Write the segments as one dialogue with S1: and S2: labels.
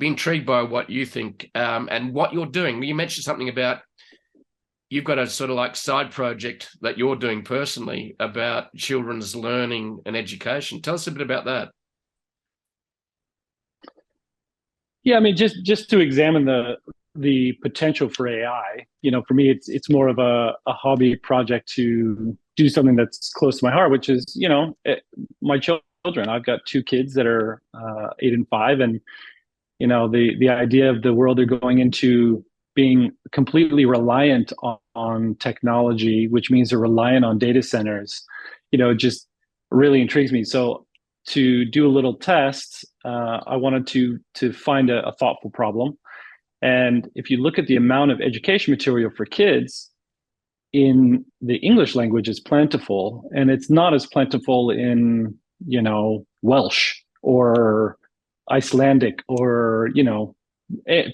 S1: be intrigued by what you think and what you're doing. You mentioned something about you've got a sort of like side project that you're doing personally about children's learning and education. Tell us a bit about that.
S2: Yeah, I mean, just to examine the potential for AI. For me, it's more of a hobby project to do something that's close to my heart, which is, my children. I've got two kids that are 8 and 5, and the idea of the world they're going into being completely reliant on technology, which means they're reliant on data centers, just really intrigues me. So to do a little test, I wanted to find a thoughtful problem. And if you look at the amount of education material for kids in the English language, is plentiful, and it's not as plentiful in, Welsh or Icelandic or,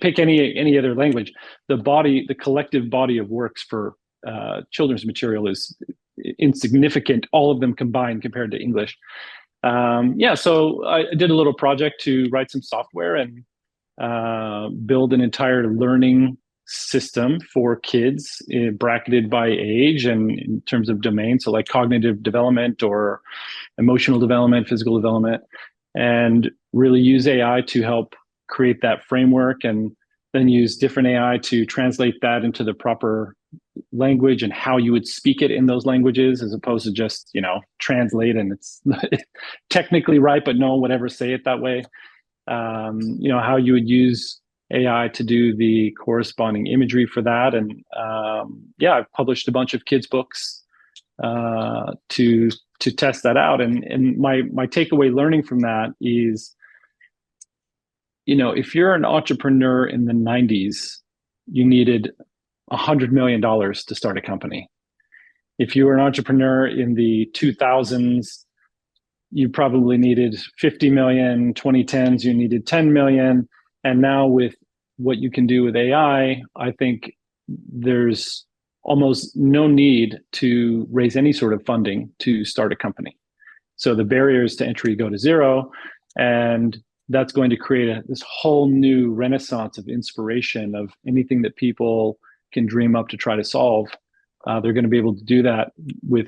S2: pick any other language. The collective body of works for children's material is insignificant, all of them combined compared to English. So I did a little project to write some software and build an entire learning system for kids, bracketed by age and in terms of domain. So like cognitive development or emotional development, physical development, and really use AI to help create that framework, and then use different AI to translate that into the proper language and how you would speak it in those languages, as opposed to just, translate and it's technically right, but no one would ever say it that way. How you would use AI to do the corresponding imagery for that. And I've published a bunch of kids' books to test that out. And my takeaway learning from that is, if you're an entrepreneur in the 90s, you needed $100 million to start a company. If you were an entrepreneur in the 2000s, you probably needed 50 million. 2010s, you needed 10 million. And now with what you can do with AI, I think there's almost no need to raise any sort of funding to start a company. So the barriers to entry go to zero, and that's going to create this whole new renaissance of inspiration of anything that people can dream up to try to solve. They're going to be able to do that with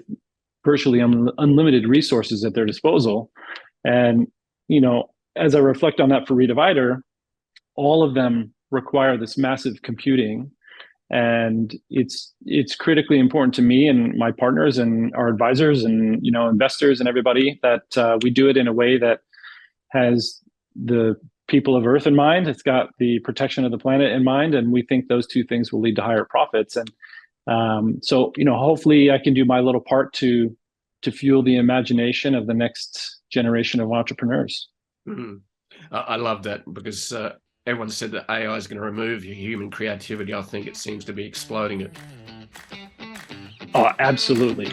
S2: virtually unlimited resources at their disposal. And, as I reflect on that for Redivider, all of them require this massive computing. And it's critically important to me and my partners and our advisors and, investors and everybody that we do it in a way that has the people of Earth in mind. It's got the protection of the planet in mind. And we think those two things will lead to higher profits. And hopefully I can do my little part to fuel the imagination of the next generation of entrepreneurs.
S1: Mm-hmm. I love that, because everyone said that AI is going to remove your human creativity. I think it seems to be exploding it.
S2: Oh, absolutely.